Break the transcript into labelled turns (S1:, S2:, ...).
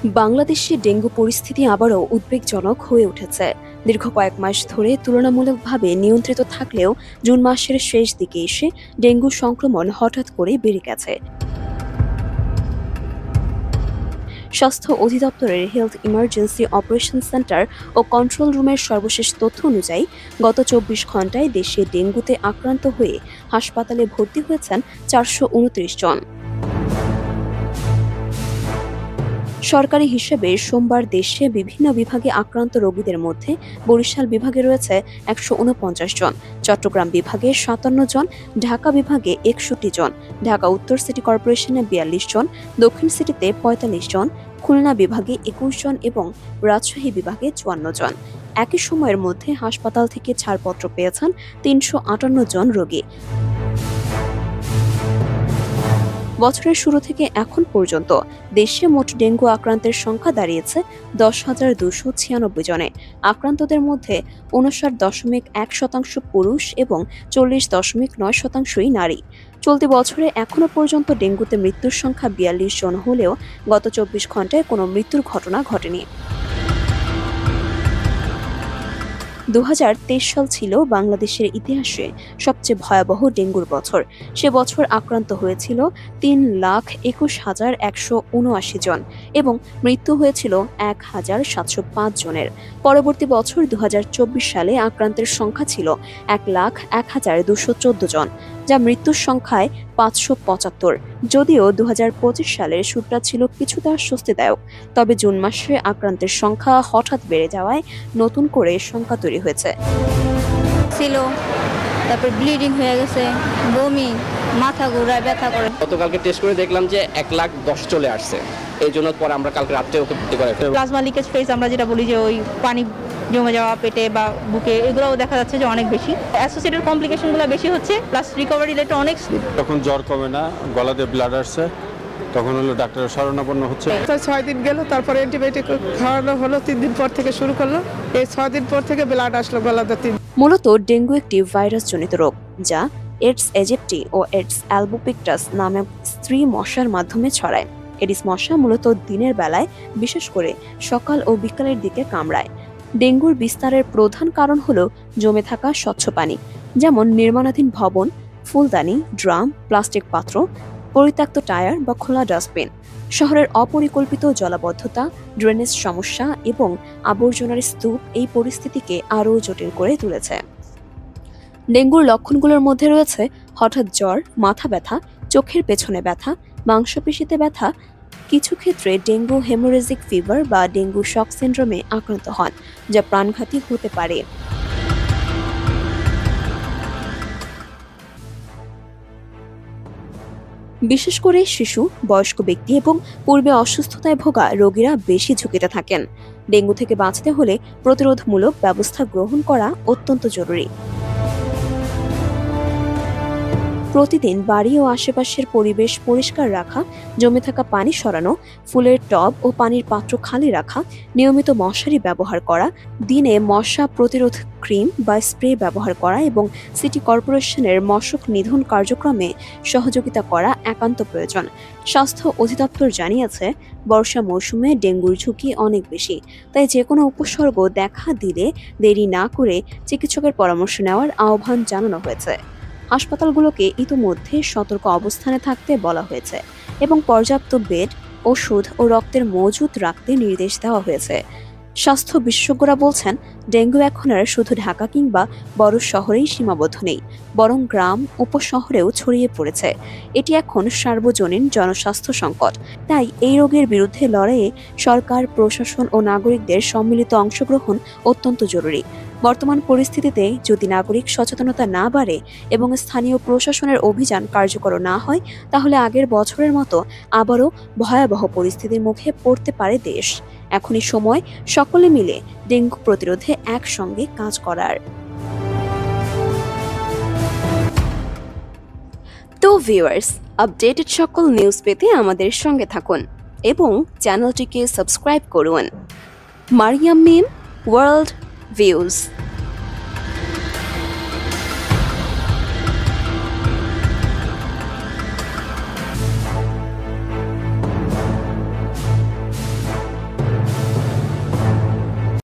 S1: বাংলাদেশে ডেঙ্গু পরিস্থিতি আবারও উদ্বেগজনক হয়ে উঠেছে। দীর্ঘ কয়েক মাস ধরে তুলনামূলকভাবে নিয়ন্ত্রিত থাকলেও জুন মাসের শেষ দিকে এসে ডেঙ্গু সংক্রমণ হঠাৎ করে বেড়ে গেছে। স্বাস্থ্য অধিদপ্তরের হেলথ ইমার্জেন্সি অপারেশন সেন্টার ও কন্ট্রোল রুমের সর্বশেষ তথ্য অনুযায়ী গত ২৪ ঘণ্টায় দেশে ডেঙ্গুতে আক্রান্ত হয়ে হাসপাতালে ভর্তি হয়েছেন ৪২৯ জন। সরকারি হিসেবে সোমবার দেশে বিভিন্ন বিভাগে আক্রান্ত রোগীদের মধ্যে বরিশাল বিভাগে রয়েছে ১৪৯ জন, চট্টগ্রাম বিভাগে ৫৭ জন, ঢাকা বিভাগে ৬১ জন, ঢাকা উত্তর সিটি কর্পোরেশনে ৪২ জন, দক্ষিণ সিটিতে ৪৫ জন, খুলনা বিভাগে ২১ জন এবং রাজশাহী বিভাগে ৫৪ জন। একই সময়ের মধ্যে হাসপাতাল থেকে ছাড়পত্র পেয়েছেন ৩৫৮ জন রোগী। বছরের শুরু থেকে এখন পর্যন্ত দেশে মোট ডেঙ্গু আক্রান্তের সংখ্যা দাঁড়িয়েছে ১০,২৯৬ জনে। আক্রান্তদের মধ্যে ৫৯.১% পুরুষ এবং ৪০.৯% নারী। চলতি বছরে এখনো পর্যন্ত ডেঙ্গুতে মৃত্যুর সংখ্যা ৪২ জন হলেও গত ২৪ ঘণ্টায় কোনো মৃত্যুর ঘটনা ঘটেনি। ২০২৩ সাল ছিল বাংলাদেশের ইতিহাসে সবচেয়ে ভয়াবহ ডেঙ্গুর বছর। সে বছর আক্রান্ত হয়েছিল ৩,২১,১৭৯ জন এবং মৃত্যু হয়েছিল ১,৭০৫ জনের। পরবর্তী বছর ২০২৪ সালে আক্রান্তের সংখ্যা ছিল ১,০১,২১৪ জন, যা মৃত্যুর সংখ্যায় ৫৭৫। যদিও ২০২৫ সালের শুরুটা ছিল কিছুটা স্বস্তিদায়ক, তবে জুন মাসে আক্রান্তের সংখ্যা হঠাৎ বেড়ে যাওয়ায় নতুন করে শঙ্কা তৈরি হয়েছে।
S2: তারপর ব্লিডিং হয়ে গেছে, বমি, মাথা ঘোরায়, ব্যথা করে।
S3: গতকালকে টেস্ট করে দেখলাম যে ১,১০,০০০ চলে আসছে। এই জন্য পরে আমরা কালকে রাত্রে ওকে ভর্তি করে
S4: প্লাজমা লিকেজ ফেজ আমরা যেটা বলি যে ওই পানি জমে যাওয়া পেটে বা বুকে, এগুলোও দেখা যাচ্ছে যে অনেক বেশি। অ্যাসোসিয়েটেড কমপ্লিকেশনগুলো বেশি হচ্ছে, প্লাস রিকভারি রেট অনেক।
S5: তখন জ্বর কমে না, গলাতে ব্লাড আসছে, তখন হলো ডাক্তারের শরণাপন্ন হচ্ছে।
S6: ৬ দিন গেল, তারপরে অ্যান্টিবায়োটিক খাওয়ানো হলো, ৩ দিন পর থেকে শুরু করলো। এই ৬ দিন পর থেকে ব্লাড আসলো গলাতে।
S1: মূলত ডেঙ্গু একটি ভাইরাসজনিত রোগ যা এডস এজিপ্টি ও এডস অ্যালবুপিকটাস নামক স্ত্রী মশার মাধ্যমে ছড়ায়। এডিস মশা মূলত দিনের বেলায়, বিশেষ করে সকাল ও বিকালের দিকে কামড়ায়। ডেঙ্গুর বিস্তারের প্রধান কারণ হলো জমে থাকা স্বচ্ছ পানি, যেমন নির্মাণাধীন ভবন, ফুলদানি, ড্রাম, প্লাস্টিক পাত্র, পরিত্যক্ত টায়ার বা খোলা ডাস্টবিন। শহরের অপরিকল্পিত জলাবদ্ধতা, ড্রেনেজ সমস্যা এবং আবর্জনার স্তূপ এই পরিস্থিতিকে আরও জটিল করে তুলেছে। ডেঙ্গুর লক্ষণগুলোর মধ্যে রয়েছে হঠাৎ জ্বর, মাথা ব্যথা, চোখের পেছনে ব্যথা, মাংসপেশিতে ব্যথা। কিছু ক্ষেত্রে ডেঙ্গু হেমোরেজিক ফিভার বা ডেঙ্গু শক সিন্ড্রোমে আক্রান্ত হন, যা প্রাণঘাতী হতে পারে। বিশেষ করে শিশু, বয়স্ক ব্যক্তি এবং পূর্বে অসুস্থতায় ভোগা রোগীরা বেশি ঝুঁকিতে থাকেন। ডেঙ্গু থেকে বাঁচতে হলে প্রতিরোধমূলক ব্যবস্থা গ্রহণ করা অত্যন্ত জরুরি। প্রতিদিন বাড়ি ও আশেপাশের পরিবেশ পরিষ্কার রাখা, জমে থাকা পানি সরানো, ফুলের টব ও পানির পাত্র খালি রাখা, নিয়মিত মশারি ব্যবহার করা, দিনে মশা প্রতিরোধ ক্রিম বা স্প্রে ব্যবহার করা এবং সিটি কর্পোরেশনের মশক নিধন কার্যক্রমে সহযোগিতা করা একান্ত প্রয়োজন। স্বাস্থ্য অধিদপ্তর জানিয়েছে, বর্ষা মৌসুমে ডেঙ্গুর ঝুঁকি অনেক বেশি, তাই যে কোনো উপসর্গ দেখা দিলে দেরি না করে চিকিৎসকের পরামর্শ নেওয়ার আহ্বান জানানো হয়েছে। হাসপাতালগুলোকে ইতোমধ্যে সতর্ক অবস্থানে থাকতে বলা হয়েছে এবং পর্যাপ্ত বেড, ওষুধ ও রক্তের মজুত রাখতে নির্দেশ দেওয়া হয়েছে। স্বাস্থ্য বিশেষজ্ঞরা বলছেন, ডেঙ্গু এখন আর শুধু ঢাকা কিংবা বড় শহরেই সীমাবদ্ধ নেই, বরং গ্রাম, উপশহরেও ছড়িয়ে পড়েছে। এটি এখন সার্বজনীন জনস্বাস্থ্য সংকট। তাই এই রোগের বিরুদ্ধে লড়াইয়ে সরকার, প্রশাসন ও নাগরিকদের সম্মিলিত অংশগ্রহণ অত্যন্ত জরুরি। বর্তমান পরিস্থিতিতে যদি নাগরিক সচেতনতা না বাড়ে এবং স্থানীয় প্রশাসনের অভিযান কার্যকর না হয়, তাহলে আগের বছরের মতো আবারও ভয়াবহ পরিস্থিতির মুখে পড়তে পারে দেশ। এখনই সময় সকলে মিলে ডেঙ্গু প্রতিরোধে একসঙ্গে কাজ করার। তো ভিউয়ার্স, আপডেটেড সকল নিউজ পেতে আমাদের সঙ্গে থাকুন এবং চ্যানেলটিকে সাবস্ক্রাইব করুন। মারিয়াম মিম ওয়ার্ল্ড ভিউজ।